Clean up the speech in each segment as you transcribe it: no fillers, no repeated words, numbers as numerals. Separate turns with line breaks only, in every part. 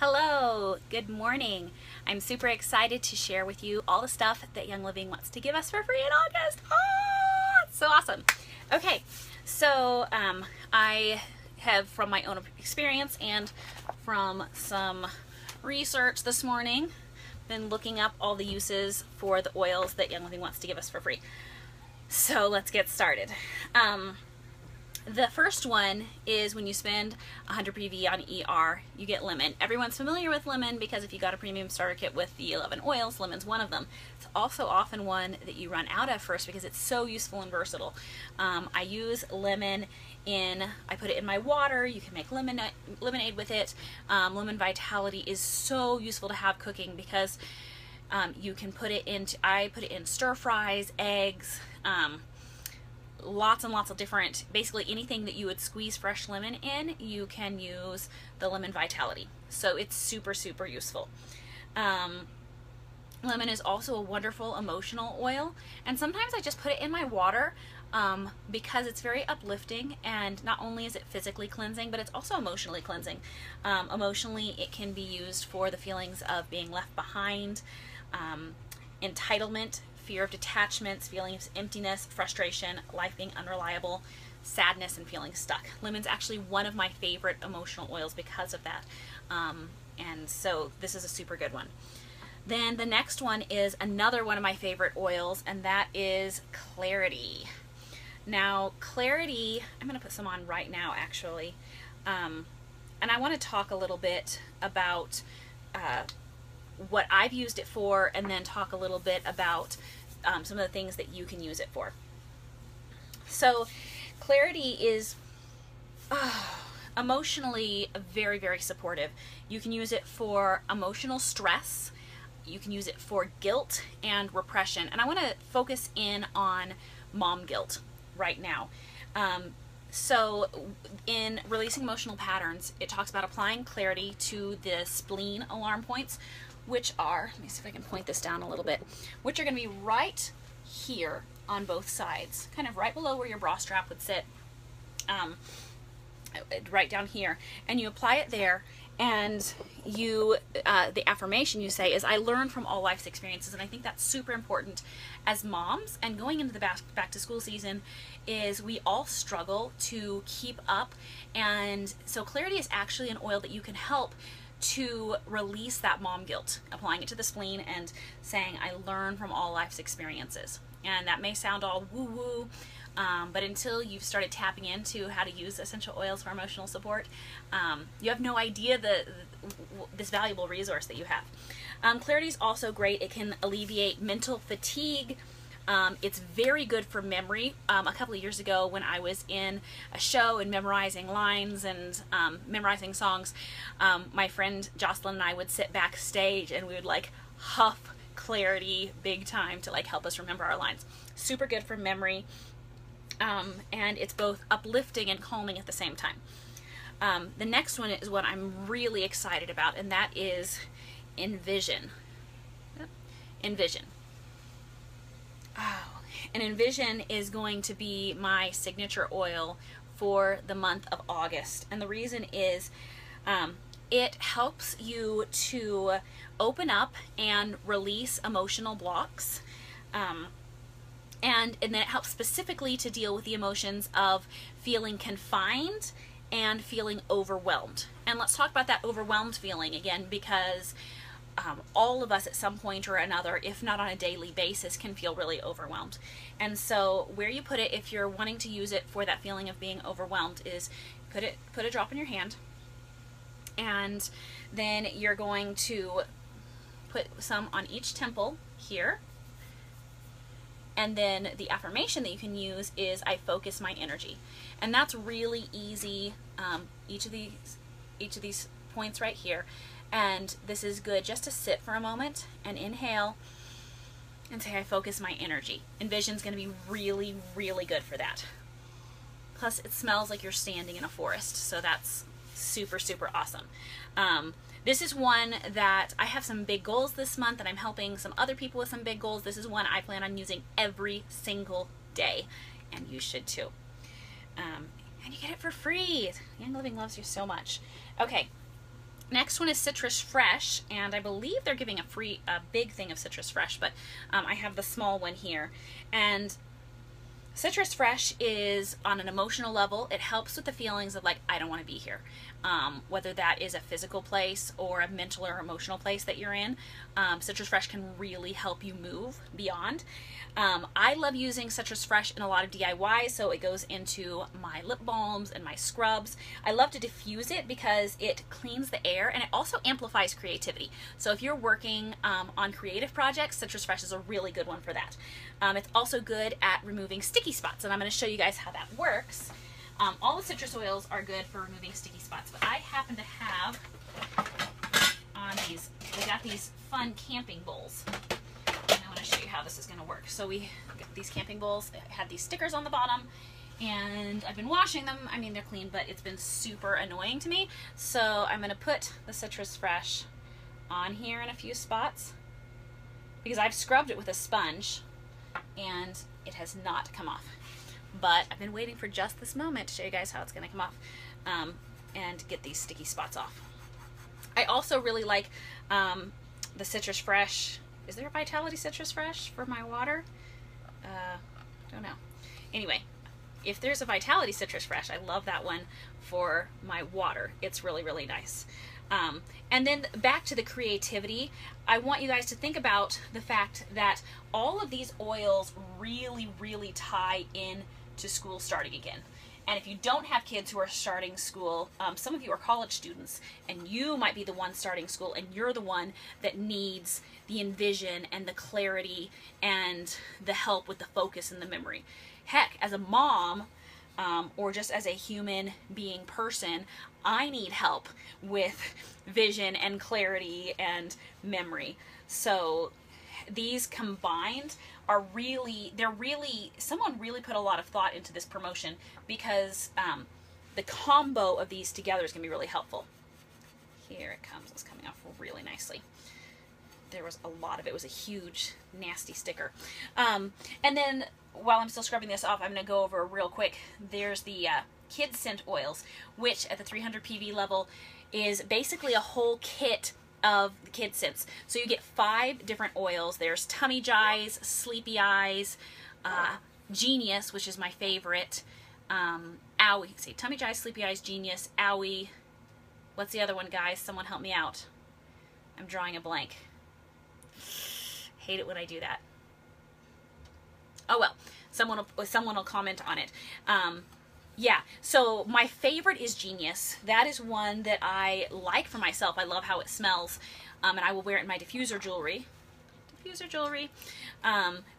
Hello, good morning. I'm super excited to share with you all the stuff that Young Living wants to give us for free in August. Oh, it's so awesome. Okay, so I have, from my own experience and from some research this morning, been looking up all the uses for the oils that Young Living wants to give us for free. So let's get started. The first one is when you spend 100 PV on ER, you get lemon. Everyone's familiar with lemon because if you got a premium starter kit with the 11 oils, lemon's one of them. It's also often one that you run out of first because it's so useful and versatile. I use lemon I put it in my water. You can make lemonade with it. Lemon Vitality is so useful to have cooking because you can put it into, I put it in stir fries, eggs, lots and lots of different, basically anything that you would squeeze fresh lemon in, you can use the Lemon Vitality. So it's super, super useful. Lemon is also a wonderful emotional oil, and sometimes I just put it in my water because it's very uplifting, and not only is it physically cleansing, but it's also emotionally cleansing. Emotionally, it can be used for the feelings of being left behind, entitlement, fear of detachments, feelings of emptiness, frustration, life being unreliable, sadness, and feeling stuck. Lemon's actually one of my favorite emotional oils because of that. And so this is a super good one. Then the next one is another one of my favorite oils, and that is Clarity. Now, Clarity, I'm going to put some on right now, actually. And I want to talk a little bit about what I've used it for, and then talk a little bit about some of the things that you can use it for. So Clarity is emotionally very, very supportive. You can use it for emotional stress. You can use it for guilt and repression. And I want to focus in on mom guilt right now. So in Releasing Emotional Patterns, it talks about applying Clarity to the spleen alarm points, which are, let me see if I can point this down a little bit, which are going to be right here on both sides, kind of right below where your bra strap would sit, right down here. And you apply it there, and you, the affirmation you say is, I learn from all life's experiences. And I think that's super important as moms, and going into the back to school season is we all struggle to keep up. And so Clarity is actually an oil that you can help to release that mom guilt, applying it to the spleen and saying, I learn from all life's experiences. And that may sound all woo-woo, but until you've started tapping into how to use essential oils for emotional support, you have no idea this valuable resource that you have. Clarity is also great. It can alleviate mental fatigue. It's very good for memory. A couple of years ago when I was in a show and memorizing lines and memorizing songs, my friend Jocelyn and I would sit backstage and we would like huff Clarity big time to like help us remember our lines. Super good for memory, and it's both uplifting and calming at the same time. The next one is what I'm really excited about, and that is Envision. Envision. Oh, and Envision is going to be my signature oil for the month of August. And the reason is it helps you to open up and release emotional blocks. And then it helps specifically to deal with the emotions of feeling confined and feeling overwhelmed. And let's talk about that overwhelmed feeling again, because all of us at some point or another, if not on a daily basis, can feel really overwhelmed. And so where you put it, if you're wanting to use it for that feeling of being overwhelmed, is put a drop in your hand, and then you're going to put some on each temple here. And then the affirmation that you can use is, I focus my energy. And that's really easy, each of these points right here. And this is good just to sit for a moment and inhale and say, I focus my energy. Envision's going to be really, really good for that. Plus, it smells like you're standing in a forest, so that's super, super awesome. This is one that I have some big goals this month, and I'm helping some other people with some big goals. This is one I plan on using every single day, and you should too. And you get it for free. Young Living loves you so much. Okay. Next one is Citrus Fresh, and I believe they're giving a big thing of Citrus Fresh, but I have the small one here. And Citrus Fresh is on an emotional level. It helps with the feelings of like, I don't want to be here. Whether that is a physical place or a mental or emotional place that you're in, Citrus Fresh can really help you move beyond. I love using Citrus Fresh in a lot of DIY, so it goes into my lip balms and my scrubs. I love to diffuse it because it cleans the air and it also amplifies creativity. So if you're working on creative projects, Citrus Fresh is a really good one for that. It's also good at removing sticky spots, and I'm going to show you guys how that works. All the citrus oils are good for removing sticky spots, but I happen to have on these, we got these fun camping bowls. And I want to show you how this is going to work. So we got these camping bowls, they had these stickers on the bottom, and I've been washing them. I mean, they're clean, but it's been super annoying to me. So I'm going to put the Citrus Fresh on here in a few spots because I've scrubbed it with a sponge and it has not come off. But I've been waiting for just this moment to show you guys how it's going to come off and get these sticky spots off. I also really like the Citrus Fresh. Is there a Vitality Citrus Fresh for my water? Don't know. Anyway, if there's a Vitality Citrus Fresh, I love that one for my water. It's really, really nice. And then back to the creativity, I want you guys to think about the fact that all of these oils really, really tie in to school starting again. And if you don't have kids who are starting school, some of you are college students, and you might be the one starting school, and you're the one that needs the envision and the clarity and the help with the focus and the memory. Heck, as a mom, or just as a human being person, I need help with vision and clarity and memory. So these combined are someone really put a lot of thought into this promotion because the combo of these together is going to be really helpful. Here it comes. It's coming off really nicely. There was a lot of it. It was a huge, nasty sticker. And then while I'm still scrubbing this off, I'm going to go over real quick. There's the Kid Scent Oils, which at the 300 PV level is basically a whole kit of the kid scents. So you get 5 different oils. There's Tummy Jies, Sleepy Eyes, Genius, which is my favorite, Owie. See, Tummy Jies, Sleepy Eyes, Genius, Owie. What's the other one, guys? Someone help me out. I'm drawing a blank. Hate it when I do that. Oh well, someone will comment on it. Yeah, so my favorite is Genius. That is one that I like for myself. I love how it smells, and I will wear it in my diffuser jewelry.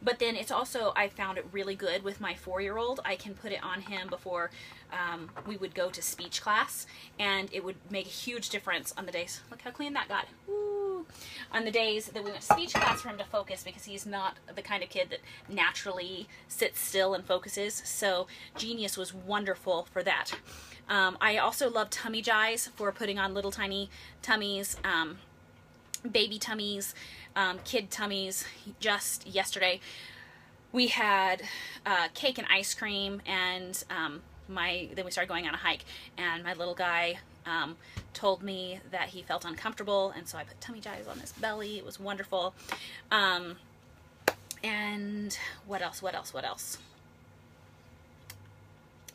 But then it's also, I found it really good with my 4-year-old. I can put it on him before we would go to speech class, and it would make a huge difference on the days. Look how clean that got. Woo. On the days that we went to speech class for him to focus, because he's not the kind of kid that naturally sits still and focuses. So Genius was wonderful for that. I also love Tummy Jies for putting on little tiny tummies, baby tummies, kid tummies. Just yesterday we had cake and ice cream, and then we started going on a hike, and my little guy told me that he felt uncomfortable, and so I put Tummy Jies on his belly. It was wonderful. And what else?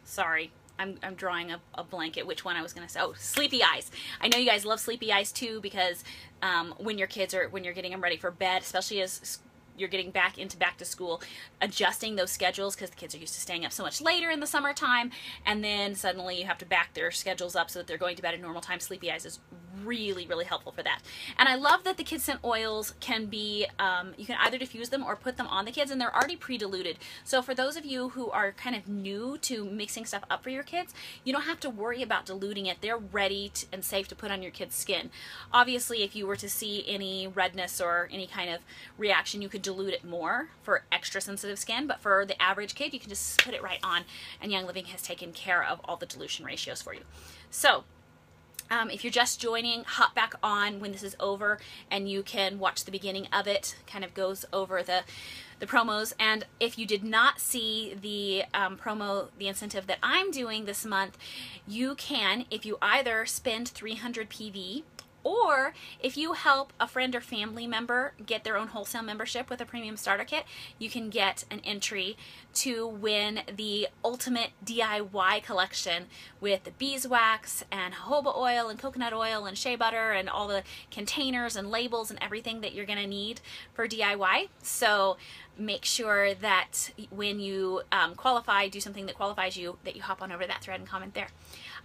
Sorry, I'm drawing a blanket which one I was going to say. Oh, Sleepy Eyes. I know you guys love Sleepy Eyes too, because when you're getting them ready for bed, especially as you're getting back to school, adjusting those schedules, because the kids are used to staying up so much later in the summertime, and then suddenly you have to back their schedules up so that they're going to bed at normal time. Sleepy Eyes is really, really helpful for that. And I love that the Kid Scent oils can be, you can either diffuse them or put them on the kids, and they're already pre-diluted. So for those of you who are kind of new to mixing stuff up for your kids, you don't have to worry about diluting it. They're ready and safe to put on your kid's skin. Obviously, if you were to see any redness or any kind of reaction, you could dilute it more for extra sensitive skin, but for the average kid, you can just put it right on, and Young Living has taken care of all the dilution ratios for you. So if you're just joining, hop back on when this is over, and you can watch the beginning of it. Kind of goes over the promos. And if you did not see the the incentive that I'm doing this month, you can, if you either spend 300 PV Or if you help a friend or family member get their own wholesale membership with a premium starter kit, you can get an entry to win the ultimate DIY collection with the beeswax and jojoba oil and coconut oil and shea butter and all the containers and labels and everything that you're going to need for DIY. So make sure that when you qualify, do something that qualifies you, that you hop on over to that thread and comment there.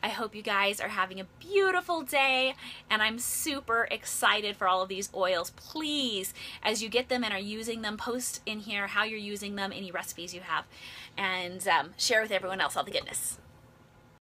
I hope you guys are having a beautiful day, and I'm super excited for all of these oils. Please, as you get them and are using them, post in here how you're using them, any recipes you have, and share with everyone else all the goodness.